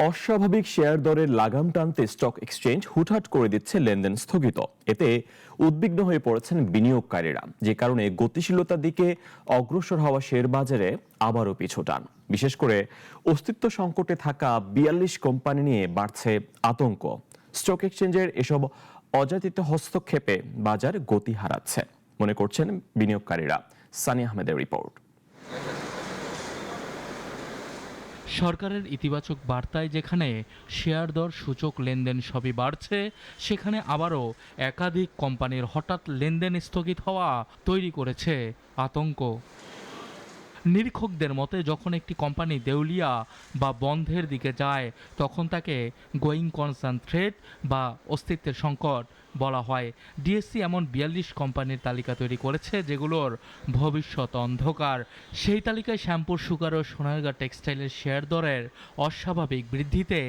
অস্বাভাবিক শেয়ার দরের লাগাম টানতে স্টক এক্সচেঞ্জ হুটহাট করে দিচ্ছে লেনদেন স্থগিত। এতে উদ্বিগ্ন হয়ে পড়েছেন বিনিয়োগকারীরা, যে কারণে গতিশীলতার দিকে অগ্রসর হওয়া শেয়ার বাজারে আবারও পিছুটান। বিশেষ করে অস্তিত্ব সংকটে থাকা ৪২ কোম্পানি নিয়ে বাড়ছে আতঙ্ক। স্টক এক্সচেঞ্জের এসব অযাচিত হস্তক্ষেপে বাজার গতি হারাচ্ছে মনে করছেন বিনিয়োগকারীরা। সানি আহমেদের রিপোর্ট। সরকারের ইতিবাচক বার্তায় যেখানে শেয়ার দর সূচক লেনদেন সবই বাড়ছে, সেখানে আবারও একাধিক কোম্পানির হঠাৎ লেনদেন স্থগিত হওয়া তৈরি করেছে আতঙ্ক। নিরীক্ষকদের মতে যখন একটি কোম্পানি দেউলিয়া বা বন্ধের দিকে যায়, তখন তাকে গোয়িং কনসার্ন থ্রেট বা অস্তিত্বের সংকট বলা হয়। ডিএসসি এমন ৪২ কোম্পানির তালিকা তৈরি করেছে যেগুলোর ভবিষ্যৎ অন্ধকার। সেই তালিকায় শ্যাম্পুর, সুগার ও সোনারগাঁ টেক্সটাইলের শেয়ার দরের অস্বাভাবিক বৃদ্ধিতে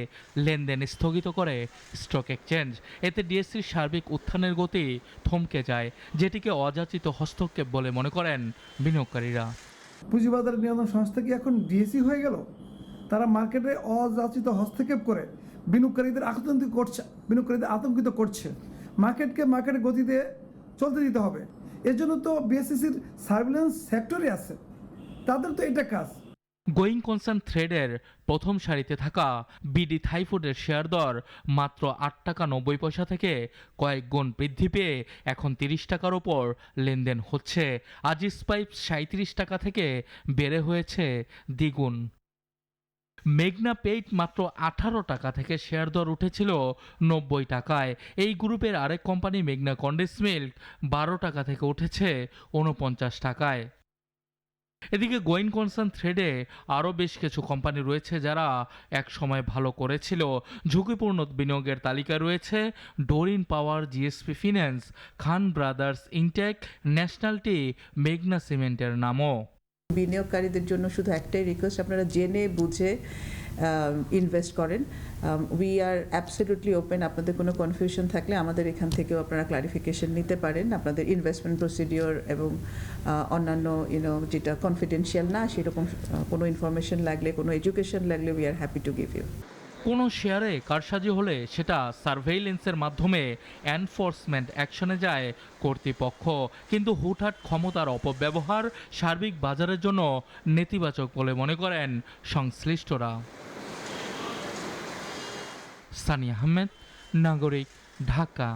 লেনদেন স্থগিত করে স্টক এক্সচেঞ্জ। এতে ডিএসসির সার্বিক উত্থানের গতি থমকে যায়, যেটিকে অযাচিত হস্তক্ষেপ বলে মনে করেন বিনিয়োগকারীরা। পুঁজিবাজার নিয়ন্ত্রণ সংস্থা কি এখন ডিএসি হয়ে গেল? তারা মার্কেটে অযাচিত হস্তক্ষেপ করে বিনিয়োগকারীদের আতঙ্কিত করছে। মার্কেটের গতিতে চলতে দিতে হবে। এর জন্য তো বিএসসিসির সার্ভিলেন্স সেক্টরে আছে, তাদের তো এটা কাজ। গোয়িং কনসার্ন থ্রেডের প্রথম সারিতে থাকা বিডি থাইফুডের শেয়ার দর মাত্র ৮ টাকা ৯০ পয়সা থেকে কয়েক গুণ বৃদ্ধি পেয়ে এখন ৩০ টাকার ওপর লেনদেন হচ্ছে। আজিজ পাইপস ৩৭ টাকা থেকে বেড়ে হয়েছে দ্বিগুণ। মেঘনা পেইট মাত্র ১৮ টাকা থেকে শেয়ার দর উঠেছিল ৯০ টাকায়। এই গ্রুপের আরেক কোম্পানি মেঘনা কন্ডেন্স মিল্ক ১২ টাকা থেকে উঠেছে ৪৯ টাকায়। এদিকে গোয়িং কনসার্ন থ্রেডে আরও বেশ কিছু কোম্পানি রয়েছে যারা এক সময় ভালো করেছিল। ঝুঁকিপূর্ণ বিনিয়োগের তালিকায় রয়েছে ডোরিন পাওয়ার, জিএসপি ফিন্যান্স, খান ব্রাদার্স, ইনটেক, ন্যাশনাল টি, মেঘনা সিমেন্টের নামও। বিনিয়োগকারীদের জন্য শুধু একটাই রিকোয়েস্ট, আপনারা জেনে বুঝে ইনভেস্ট করেন। We are absolutely open. আপনাদের কোনো কনফিউশন থাকলে আমাদের এখান থেকেও আপনারা ক্লারিফিকেশন নিতে পারেন। আপনাদের ইনভেস্টমেন্ট প্রসিডিওর এবং অন্যান্য যেটা কনফিডেন্সিয়াল না সেরকম কোনো ইনফরমেশন লাগলে, কোনো এডুকেশন লাগলে, we are happy to give you. কোনো শেয়ারে কারসাজি হলে সেটা সার্ভেইলেন্সের মাধ্যমে এনফোর্সমেন্ট অ্যাকশনে যায় কর্তৃপক্ষ, কিন্তু হুটহাট ক্ষমতার অপব্যবহার সার্বিক বাজারের জন্য নেতিবাচক বলে মনে করেন সংশ্লিষ্টরা। সানি আহমেদ, নাগরিক, ঢাকা।